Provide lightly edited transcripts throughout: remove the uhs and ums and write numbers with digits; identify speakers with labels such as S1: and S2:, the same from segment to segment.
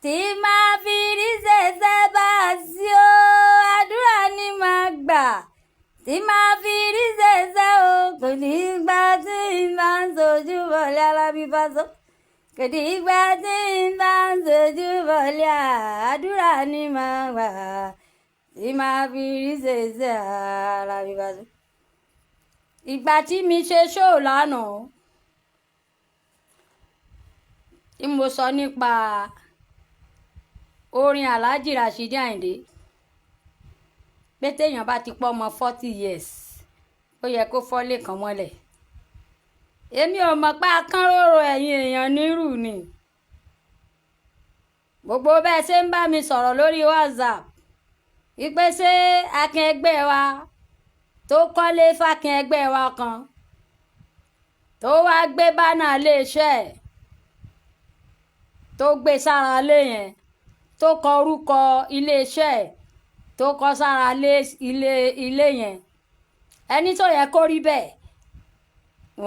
S1: tí máa fi rí ṣẹ̀ṣẹ̀ bá sí o àdúrà ni màá gbà tí máa fi rí ṣẹ̀ṣẹ̀ o kò ní gbà tí n bá ń sojú bọ̀lẹ́ Alábí Fásọ kò ní gbà tí n bá ń sojú bọ̀lẹ́ àdúrà ni màá gbà tí máa fi rí ṣẹ̀ṣẹ̀ Alábí Fásọ. Ìgbà tí mi ṣe ṣóò lánàá tí mo sọ nípa orin Alhaji Rasheed Ayinde pé téèyàn bá ti pọ́ ọmọ 40 years ó yẹ kó fọ́lé kan mọ́lẹ̀. Èmi ò mọ̀ pé akánróró ẹ̀yin èèyàn nírú ni. Gbogbo bẹ́ẹ̀ ṣe ń bá mi sọ̀rọ̀ lórí WhatsApp wípé ṣé akin ẹgbẹ́ wa tó kọ́lé fákin ẹgbẹ́ wa kan tó wá gbé bánà iléeṣẹ́ ẹ̀ tó gbé sára lé yẹn tó kọ orúkọ iléeṣẹ́ ẹ̀ tó kọ sára ilé yẹn ẹni tó yẹ kó rí bẹ́ẹ̀.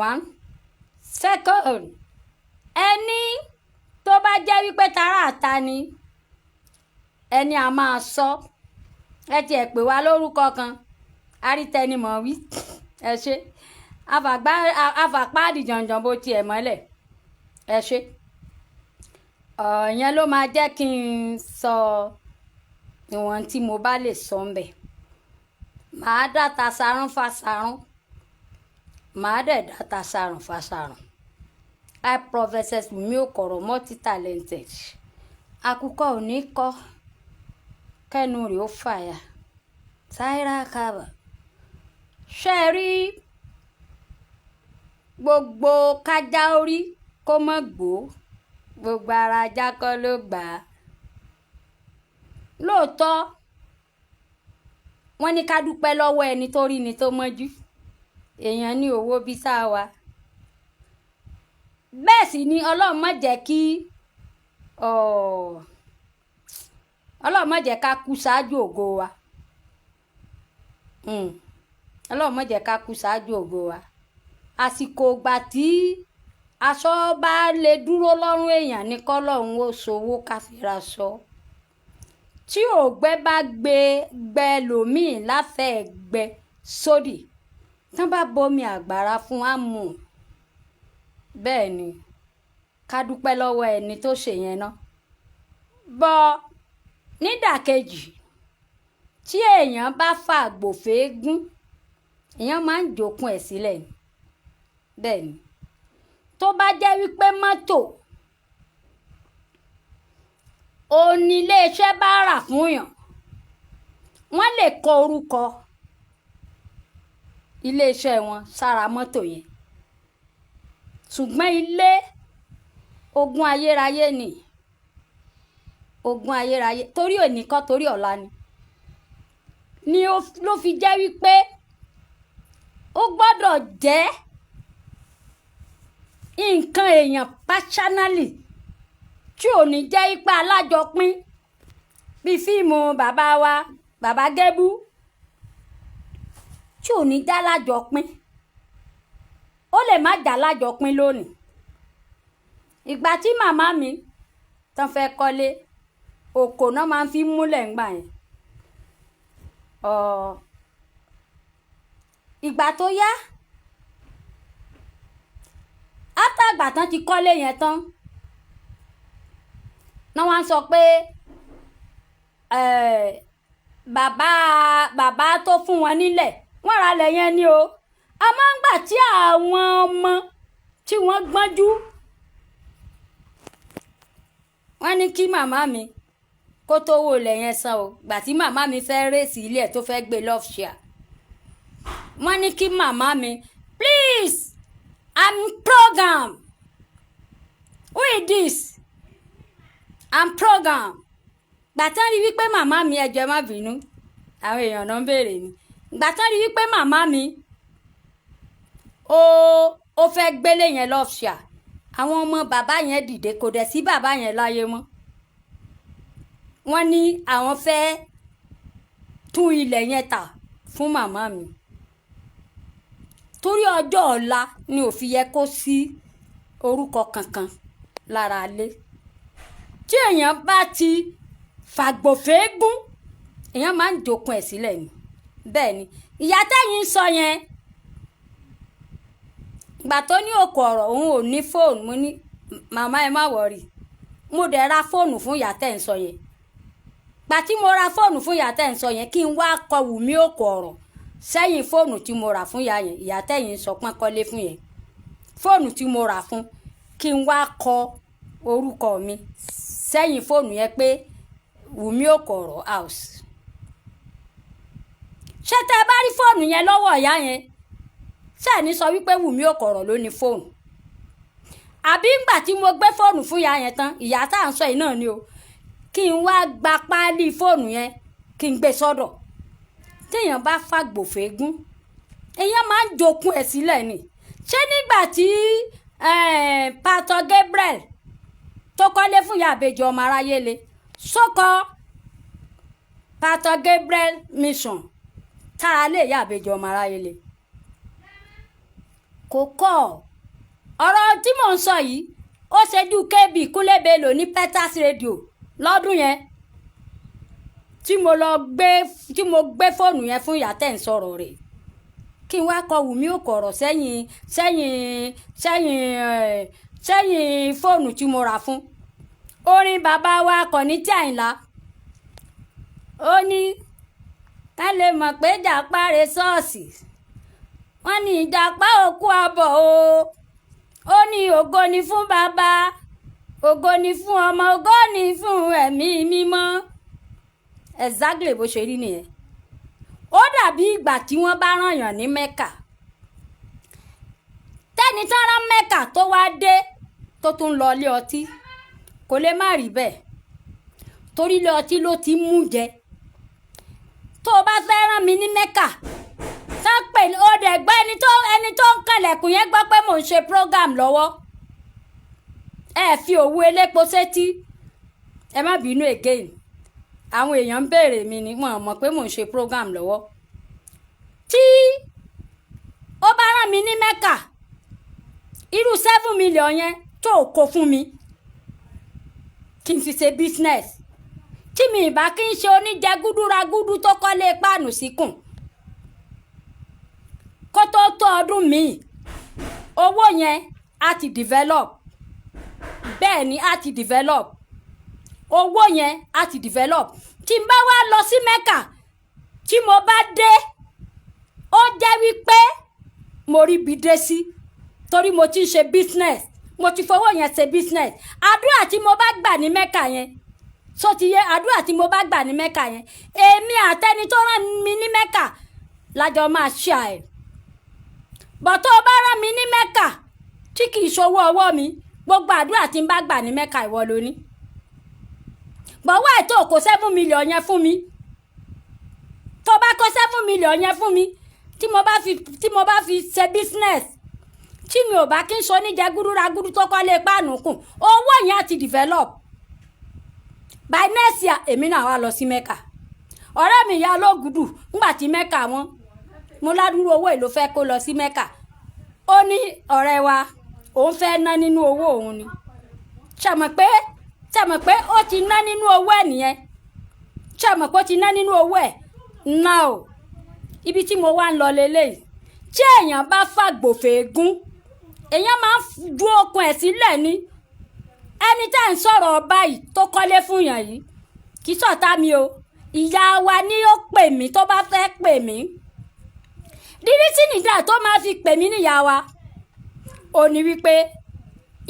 S1: One second, ẹni tó bá jẹ́ wípé tààràtà ni ẹni a máa sọ ẹ tiẹ̀ pè wá lórúkọ kan arítẹnimọ̀ wí ẹ ṣe afàpáàdì jàǹjàǹ bó tiẹ̀ mọ́lẹ̀ ẹ ṣe. Ìyẹn ló máa jẹ́ kí n sọ ìwọ̀n tí mo bá lè sọ ńbẹ̀. Màá dáta sarún fásarún màá dẹ̀ dáta sarún fásarún. I Prophetess Wunmi Okoro multi-talented. Àkùkọ ò ní kọ́ kẹ́nu rẹ̀ ó fàya. Zaira Kaba. Ṣé ẹ rí gbogbo kájá orí kó mọ́ gbó gbogbo ara ajá kọ́ ló gbà á. Lóòótọ́ wọ́n ní ká dúpẹ́ lọ́wọ́ ẹni tó rí ni tó mọ́jú. Èèyàn ní owó bí sáà wa. Bẹ́ẹ̀ sì ni Ọlọ́run má jẹ́ kí Ọlọ́run má jẹ́ ká kú ṣáájú ògo wa. Ọlọ́run má jẹ́ ká kú ṣáájú ògo wa. Àsìkò ìgbà tí aṣọ bá lè dúró lọ́rùn èèyàn ní kọ́lọ́run ó ṣòwò ká fi ra aṣọ. Tí ògbẹ́ bá gbẹ lòmíì láfẹ̀ẹ́ gbẹ sódì tán bá bomi àgbàrá fún àmù. Bẹ́ẹ̀ ni ká dúpẹ́ lọ́wọ́ ẹni tó ṣe yẹn ná. Bọ́ nídàkejì tí èèyàn bá fàgbò fẹ́ẹ́gún èèyàn máa ń jókun ẹ̀ sílẹ̀ ni. Bẹ́ẹ̀ ni tó bá jẹ́ wípé mọ́tò òní iléeṣẹ́ bá rà fún yàn wọ́n lè kọ orúkọ iléeṣẹ́ wọn sára mọ́tò yẹn. Ṣùgbọ́n ilé ogún ayérayé ni ogún ayérayé torí òní kọ́ torí ọ̀la ni ló fi jẹ́ wípé ó gbọ́dọ̀ jẹ́ nǹkan èèyàn personally tí ò ní jẹ́ ipa alájọpín bíi fíìmù bàbá wa bàbá Gébú tí ò ní já lájọpín. Ó lè má já lájọpín lónìí. Ìgbà tí màmá mi tán fẹ́ kọ́lé òkò náà máa ń fi múlẹ̀ ńgbà yẹn. Ìgbà tó yá àtàgbà tán ti kọ́lé yẹn tán náà wọ́n sọ pé bàbá tó fún wọn nílẹ̀ wọ́n ra lẹ̀ yẹn ni o. Àmọ́ ńgbà tí àwọn ọmọ tí wọ́n gbọ́njú wọ́n ní kí màmá mi kó tó wò lẹ̀ yẹn san o. Gbà tí màmá mi fẹ́ rèsì ilé ẹ̀ tó fẹ́ gbé love share wọ́n ní kí màmá mi please I'm program who is this I'm program. Gbà tán rí wípé màmá mi ẹjọ́ má bínú àwọn èèyàn náà ń béèrè ni. Gbà tán rí wípé màmá mi ó fẹ́ gbélé yẹn love share àwọn ọmọ bàbá yẹn dìde kò dẹ̀ sí bàbá yẹn láyé mọ́. Wọ́n ní àwọn fẹ́ tún ilẹ̀ yẹn tà fún màmá mi torí ọjọ́ ọ̀la ni ò fi yẹ kó sí orúkọ kankan lára ilé. tí èèyàn bá ti fàgbòfégún èèyàn máa ń jokun ẹ̀ sílẹ̀ ni bẹ́ẹ̀ ni ìyá tẹ́yìn sọ yẹn gbà tó ní òkò ọ̀rọ̀ òun ò ní fóònù mo ní màmá ẹ má wọ̀rì mo dẹ̀ ra fóònù fún ìyá tẹ́ ń sọ yẹn gbà tí mo ra fóònù fún ìyá tẹ́ ń sọ yẹn kí n wá kọ Wùmí òkò ọ̀rọ̀ sẹ́yìn fóònù tí mo rà fún ìyá yẹn ìyá tẹ́yìn sọ pọ́n kọ́lé fún yẹn fóònù tí mo rà fún kí n wá kọ orúkọ mi sẹ́yìn fóònù yẹn pé Wùmí òkò ọ̀rọ̀ house ṣé tẹ́ ẹ bá rí fóònù yẹn lọ́wọ́ ìyá yẹn ṣé ẹ̀ ní sọ wípé Wùmí òkò ọ̀rọ̀ ló ní fóònù àbí ńgbà tí mo gbé fóònù fún ìyá yẹn tán ìyá tá à ń sọ yìí náà ni o kí n wá gba páálí fóònù yẹn kí n gbé sọ́dọ̀ téèyàn bá fàgbòfégún èèyàn máa ń jokun ẹ̀ sílẹ̀ ni ṣé nígbà tí Pastor Gabriel tó kọ́lé fún ìyá àbèjì ọmọ aráyé le sókọ Pastor Gabriel mission tára lè ìyá àbèjì ọmọ aráyé le kò kọ́ ọ̀rọ̀ tí mò ń sọ yìí ó ṣojú KB Kúnlé Bello ní Peters Radio lọ́dún yẹn tí mo gbé fóònù yẹn fún ìyá tẹ́ ń sọ̀rọ̀ rẹ̀ kí n wá kọ Wùmí òkò ọ̀rọ̀ sẹ́yìn fóònù tí mo rà fún orin bàbá wa Kọ̀ní tí Àyìnlá ó ní ká lè mọ̀ pé Ìjàpá re ṣọ́ọ̀ṣì wọ́n ní Ìjàpá òkú abọ̀ o ó ní ògo ni fún bàbá ògo ni fún ọmọ ògo ni fún ẹ̀mí mímọ́ exactly bó ṣe rí nìyẹn ó dàbí ìgbà tí wọ́n bá rán yàn ní Mẹ́kà tẹ́ni tán rán Mẹ́kà tó wá dé tó tún lọ ilé ọtí kò lè má rí bẹ́ẹ̀ torí ilé ọtí ló ti mú jẹ tó o bá fẹ́ rán mi ní Mẹ́kà tán pè ó dẹ̀ gbọ́ ẹni tó ń kànlẹ̀kùn yẹn gbọ́ pé mò ń ṣe program lọ́wọ́ ẹ fi òwú elépo sétí ẹ má bínú again àwọn èèyàn ń béèrè mi ni wọn mọ̀ pé mò ń ṣe program lọ́wọ́ tí ó bá rán mi ní Mẹ́kà irú 7 million yẹn tó kó fún mi kí n fi ṣe business tí mi ìbá kí n ṣe oníjẹgúdúragúdú tó kọ́lé páànù síkùn kó tó ọdún míì owó yẹn á ti develop bẹ́ẹ̀ ni á ti develop owó yẹn á ti develop tí n bá wá lọ sí Mẹ́kà tí mo bá dé ó jẹ́ wípé mo rí ibi dé sí torí mo ti ń ṣe business mo ti fowó yẹn ṣe business àdúrà tí mo bá gbà ní Mẹ́kà yẹn so ti yẹ àdúrà tí mo bá gbà ní Mẹ́kà yẹn èmi àtẹni tó rán mi ní Mẹ́kà lájọ máa ṣe àì bọ̀ tó bá rán mi ní Mẹ́kà tí kì í ṣowó ọwọ́ mi gbogbo àdúrà tí n bá gbà ní Mẹ́kà ìwọ ló ní bọ̀wọ́ ètò kó 7 million yẹn fún mi tó bá kó 7 million yẹn fún mi tí mo bá fi ṣe business tí mi ò bá kí n sọ níjẹ gúdúragúdú tó kọ́lé páànù kùn owó yẹn á ti develop by next year èmi náà wá lọ sí Mẹ́kà ọ̀rẹ́ mi ìyá ológùdù ńgbà tí Mẹ́kà wọn mo ládùúrú owó èlò fẹ́ kó lọ sí Mẹ́kà ó ní ọ̀rẹ́ wa òun fẹ́ ná nínú owó òun ni ṣàmọ̀ pé ó ti ná nínú owó ẹ̀ nìyẹn ṣàmọ̀ pé ó ti ná nínú owó ẹ̀ náà o ibi tí mo wá ń lọ leléyìí tí èèyàn bá fàgbòfégún èèyàn máa ń dúró okun ẹ̀ sílẹ̀ ní ẹni tá à ń sọ̀rọ̀ báyìí tó kọ́lé fún yàn yìí kì í sọ̀tá mi o ìyá wa ni ó pè mí tó bá fẹ́ pè mí dídí tí nìjà tó máa fi pè mí níyà wa ò ní wípé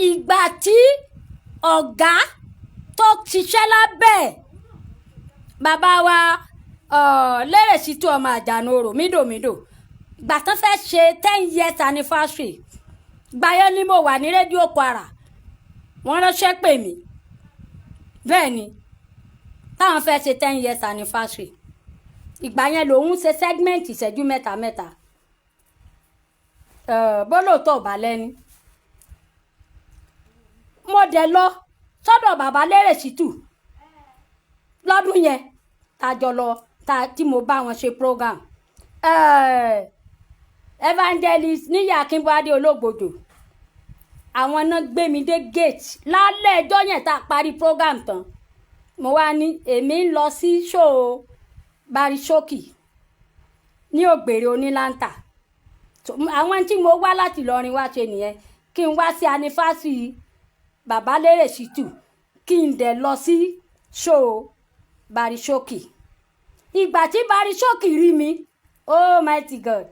S1: ìgbà tí ọ̀gá tó ṣiṣẹ́ lábẹ́ bàbá wa Lérè Ṣítù ọmọ Àjànórò mídòmídò gbà tán fẹ́ ṣe 10 years anniversary gbàyẹn ni mo wà ní rédíò Kwara wọ́n ránṣẹ́ pè mí bẹ́ẹ̀ ni táwọn fẹ́ ṣe 10 years anniversary ìgbà yẹn lòun ṣe segment ìṣẹ́jú mẹ́ta bólóòtọ́ ọ̀bà lẹ́ni mo dẹ̀ lọ sọ́dọ̀ bàbá Lérè Ṣítù lọ́dún yẹn tàjọ lọ tí mo bá wọn ṣe program evangelist Níyì Akínbọ́ládé Ológbòdò àwọn náà gbé mi dé gate lálẹ́ ẹjọ́ yẹn tá a parí program tán mo wá ní èmi ń lọ sí show Barishoki ní Ògbèrè Onílántà àwọn tí mo wá láti Ìlọrin wá ṣe nìyẹn kí n wá sí anifásitì bàbá Lérè Ṣítù kí n dẹ̀ lọ sí show Barishoki ìgbà tí Barishoki rí mi oh mighty God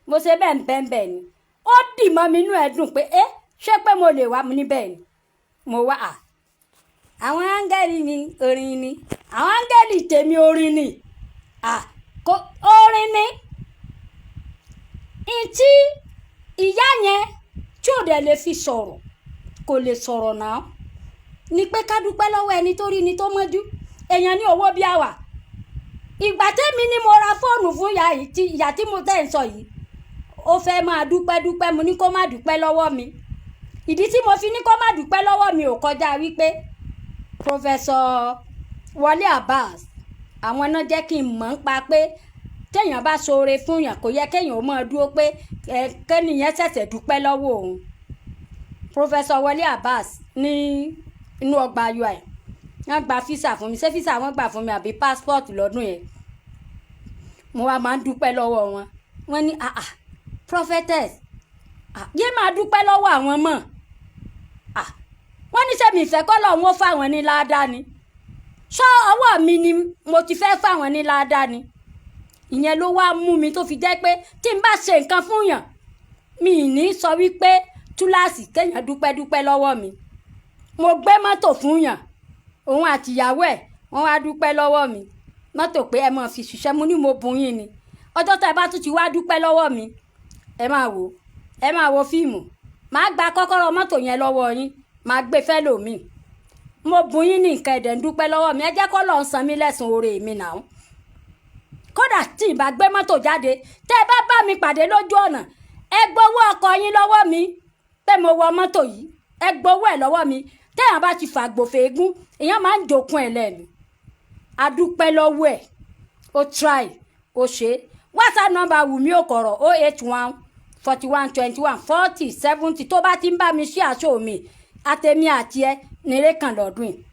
S1: mo ṣe bẹ́ẹ̀ ni ó dì mọ́ mi inú ẹ̀ dùn pé ṣé pé mo lè wá mu níbẹ̀ ni mo wá àwọn áńgẹ́lì ni orin ni àwọn áńgẹ́lì tèmi orin ni orin ni ìtí ìyá yẹn tí ò dẹ̀ lè fi sọ̀rọ̀ kò lè sọ̀rọ̀ náà ni pé ká dúpẹ́ lọ́wọ́ ẹni tó rí ni tó mọ́jú èèyàn ní owó bí àwà ìgbà tẹ́mi ni mo ra fóònù fún ìyá tí mo tẹ́ ń sọ yìí ó fẹ́ máa dúpẹ́ mo ní kó má dúpẹ́ lọ́wọ́ mi ìdí tí mo fi ní kó má dúpẹ́ lọ́wọ́ mi ò kọjá wípé Professor Wọlé Abbas àwọn náà jẹ́ kí n mọ̀ ń pa pé téèyàn bá ṣoore fún yàn kò yẹ kéèyàn ó máa dúró pé kẹ́nìyàn ṣẹ̀ṣẹ̀ dúpẹ́ lọ́wọ́ òun Professor Wọlé Abbas ní inú ọgbà UI wọ́n gba físà fún mi ṣé físà wọ́n gbà fún mi àbí passport lọ́dún yẹn mo wá máa ń dúpẹ́ lọ́wọ́ wọn wọ́n ní prophetess yé máa dúpẹ́ lọ́wọ́ àwọn mọ̀ wọ́n ní sẹ́mi ìfẹ́ kọ́ lọ́wọ́ wọn fáwọn ní ládàá ni sọ ọwọ́ mi ni mo ti fẹ́ fáwọn ní ládàá ni ìyẹn ló wá mú mi tó fi jẹ́ pé tí n bá ṣe nǹkan fún yàn mi ì ní sọ wípé túláàsì kéèyàn dúpẹ́ lọ́wọ́ mi mo gbé mọ́tò fún yàn òun àtìyàwó ẹ̀ wọ́n wá dúpẹ́ lọ́wọ́ mi mọ́tò pé ẹ máa fi ṣiṣẹ́ mo ní mo bùn yín ni ọjọ́ tá ẹ bá tún ti wá dúpẹ́ lọ́wọ́ mi ẹ máa wo fíìmù màá gba kọ́kọ́rọ́ mọ́tò yẹn lọ́wọ́ yín màá gbé fẹ́ lòmíì mo bùn yín ní nǹkan ẹ̀dẹ̀ ń dúpẹ́ lọ́wọ́ mi ẹ jẹ́ kọ́ lọ́ọ́ san mí lẹ́sùn oore mi náà kódà tí ì bá gbé mọ́tò jáde tẹ́ ẹ bá bá mi pàdé lójú ọ̀nà ẹ gbowó ọkọ̀ yín lọ́wọ́ mi pé mo wọ mọ́tò yìí ẹ gbowó ẹ̀ lọ́wọ́ mi téèyàn bá ti fàgbòfè egún èèyàn máa ń jòkun ẹ̀ lẹ́nu adúpẹ́ lọ́wọ́ ẹ̀ ó try ó ṣe WhatsApp number Wùmí Òkọ̀rọ̀ 081 41 21 40 70 tó bá ti ń bá mi ṣí àṣọ mi àtẹ̀mí àti ẹ nírè kan lọ́dún yìí.